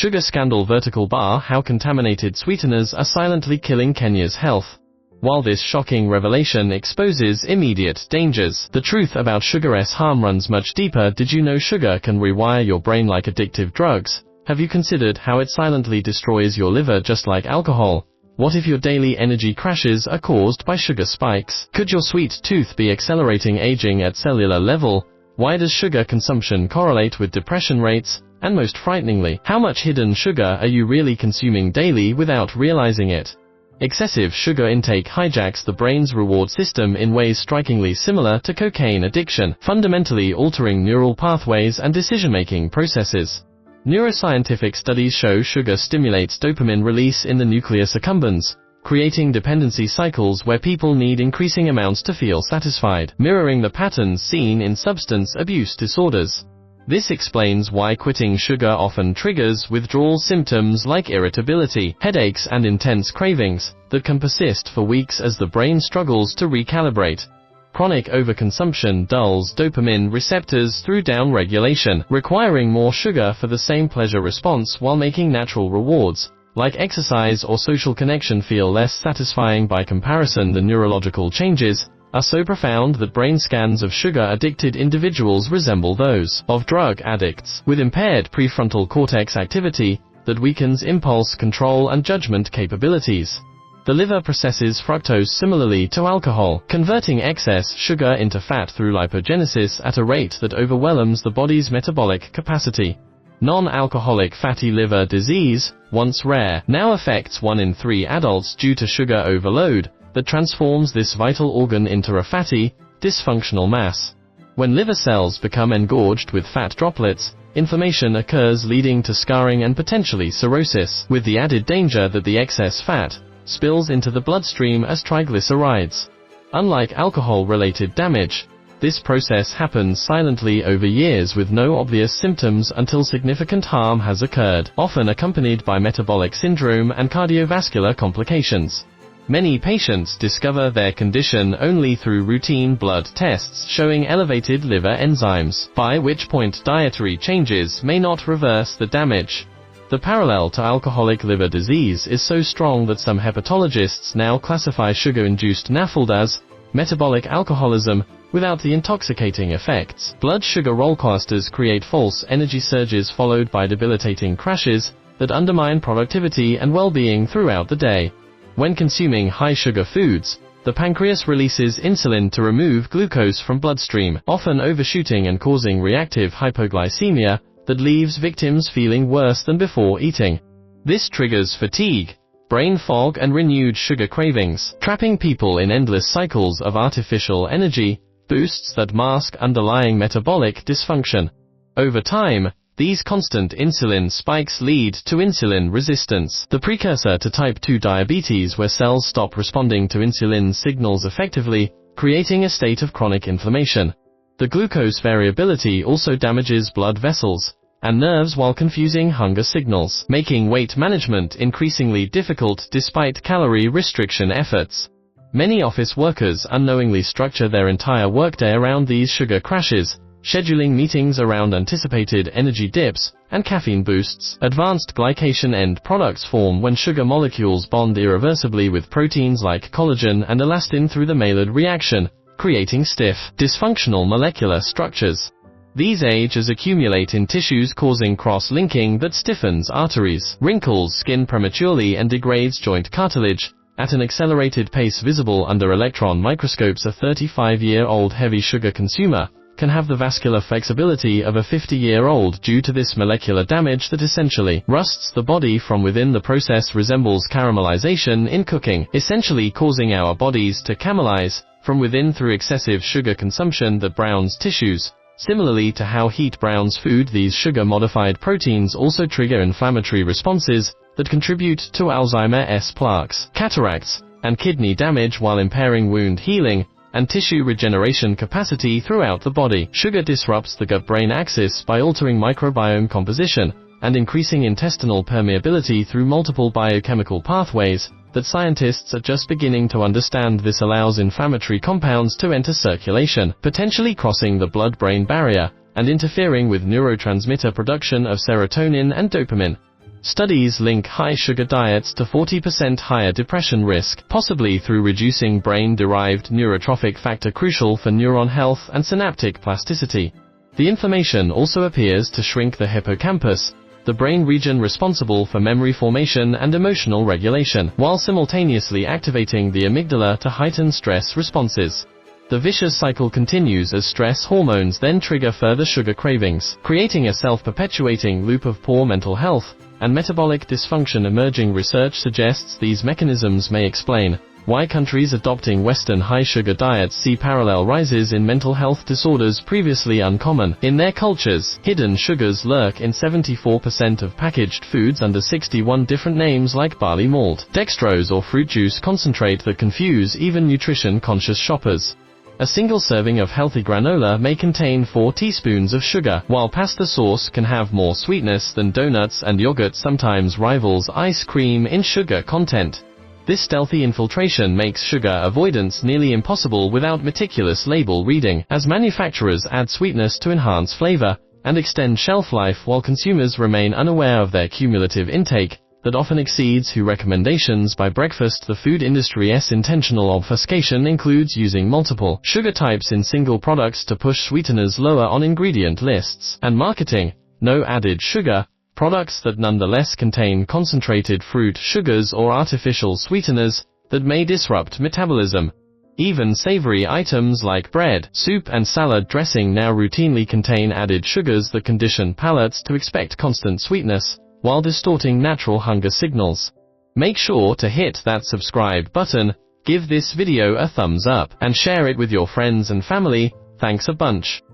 Sugar scandal vertical bar: how contaminated sweeteners are silently killing Kenya's health. While this shocking revelation exposes immediate dangers, the truth about sugar's harm runs much deeper. Did you know sugar can rewire your brain like addictive drugs? Have you considered how it silently destroys your liver just like alcohol? What if your daily energy crashes are caused by sugar spikes? Could your sweet tooth be accelerating aging at cellular level? Why does sugar consumption correlate with depression rates? And most frighteningly, how much hidden sugar are you really consuming daily without realizing it? Excessive sugar intake hijacks the brain's reward system in ways strikingly similar to cocaine addiction, fundamentally altering neural pathways and decision-making processes. Neuroscientific studies show sugar stimulates dopamine release in the nucleus accumbens, creating dependency cycles where people need increasing amounts to feel satisfied, mirroring the patterns seen in substance abuse disorders. This explains why quitting sugar often triggers withdrawal symptoms like irritability, headaches, and intense cravings that can persist for weeks as the brain struggles to recalibrate. Chronic overconsumption dulls dopamine receptors through downregulation, requiring more sugar for the same pleasure response while making natural rewards, like exercise or social connection, feel less satisfying. By comparison, the neurological changes are so profound that brain scans of sugar-addicted individuals resemble those of drug addicts, with impaired prefrontal cortex activity that weakens impulse control and judgment capabilities. The liver processes fructose similarly to alcohol, converting excess sugar into fat through lipogenesis at a rate that overwhelms the body's metabolic capacity. Non-alcoholic fatty liver disease, once rare, now affects 1 in 3 adults due to sugar overload that transforms this vital organ into a fatty, dysfunctional mass. When liver cells become engorged with fat droplets, inflammation occurs, leading to scarring and potentially cirrhosis, with the added danger that the excess fat spills into the bloodstream as triglycerides. Unlike alcohol-related damage, this process happens silently over years with no obvious symptoms until significant harm has occurred, often accompanied by metabolic syndrome and cardiovascular complications. Many patients discover their condition only through routine blood tests showing elevated liver enzymes, by which point dietary changes may not reverse the damage. The parallel to alcoholic liver disease is so strong that some hepatologists now classify sugar-induced NAFLD as metabolic alcoholism, without the intoxicating effects. Blood sugar rollercoasters create false energy surges followed by debilitating crashes that undermine productivity and well-being throughout the day. When consuming high-sugar foods, the pancreas releases insulin to remove glucose from bloodstream, often overshooting and causing reactive hypoglycemia that leaves victims feeling worse than before eating. This triggers fatigue, brain fog, and renewed sugar cravings, trapping people in endless cycles of artificial energy boosts that mask underlying metabolic dysfunction. Over time, these constant insulin spikes lead to insulin resistance, the precursor to type 2 diabetes, where cells stop responding to insulin signals effectively, creating a state of chronic inflammation. The glucose variability also damages blood vessels and nerves while confusing hunger signals, making weight management increasingly difficult despite calorie restriction efforts. Many office workers unknowingly structure their entire workday around these sugar crashes, scheduling meetings around anticipated energy dips and caffeine boosts. Advanced glycation end products form when sugar molecules bond irreversibly with proteins like collagen and elastin through the Maillard reaction, creating stiff, dysfunctional molecular structures. These ages accumulate in tissues, causing cross-linking that stiffens arteries, wrinkles skin prematurely, and degrades joint cartilage at an accelerated pace visible under electron microscopes. A 35-year-old heavy sugar consumer can have the vascular flexibility of a 50-year-old due to this molecular damage that essentially rusts the body from within. The process resembles caramelization in cooking, essentially causing our bodies to caramelize from within through excessive sugar consumption that browns tissues. Similarly to how heat browns food, these sugar-modified proteins also trigger inflammatory responses that contribute to Alzheimer's plaques, cataracts, and kidney damage while impairing wound healing and tissue regeneration capacity throughout the body. Sugar disrupts the gut-brain axis by altering microbiome composition and increasing intestinal permeability through multiple biochemical pathways that scientists are just beginning to understand. This allows inflammatory compounds to enter circulation, potentially crossing the blood-brain barrier and interfering with neurotransmitter production of serotonin and dopamine. Studies link high sugar diets to 40% higher depression risk, possibly through reducing brain-derived neurotrophic factor crucial for neuron health and synaptic plasticity. The inflammation also appears to shrink the hippocampus, the brain region responsible for memory formation and emotional regulation, while simultaneously activating the amygdala to heighten stress responses. The vicious cycle continues as stress hormones then trigger further sugar cravings, creating a self-perpetuating loop of poor mental health and metabolic dysfunction. Emerging research suggests these mechanisms may explain why countries adopting Western high-sugar diets see parallel rises in mental health disorders previously uncommon. In their cultures, hidden sugars lurk in 74% of packaged foods under 61 different names like barley malt, dextrose or fruit juice concentrate that confuse even nutrition-conscious shoppers. A single serving of healthy granola may contain 4 teaspoons of sugar, while pasta sauce can have more sweetness than donuts, and yogurt sometimes rivals ice cream in sugar content. This stealthy infiltration makes sugar avoidance nearly impossible without meticulous label reading, as manufacturers add sweetness to enhance flavor and extend shelf life while consumers remain unaware of their cumulative intake that often exceeds WHO recommendations by breakfast. The food industry's intentional obfuscation includes using multiple sugar types in single products to push sweeteners lower on ingredient lists, and marketing no added sugar products that nonetheless contain concentrated fruit sugars or artificial sweeteners that may disrupt metabolism. Even savory items like bread, soup and salad dressing now routinely contain added sugars that condition palates to expect constant sweetness, while distorting natural hunger signals. Make sure to hit that subscribe button, give this video a thumbs up, and share it with your friends and family. Thanks a bunch.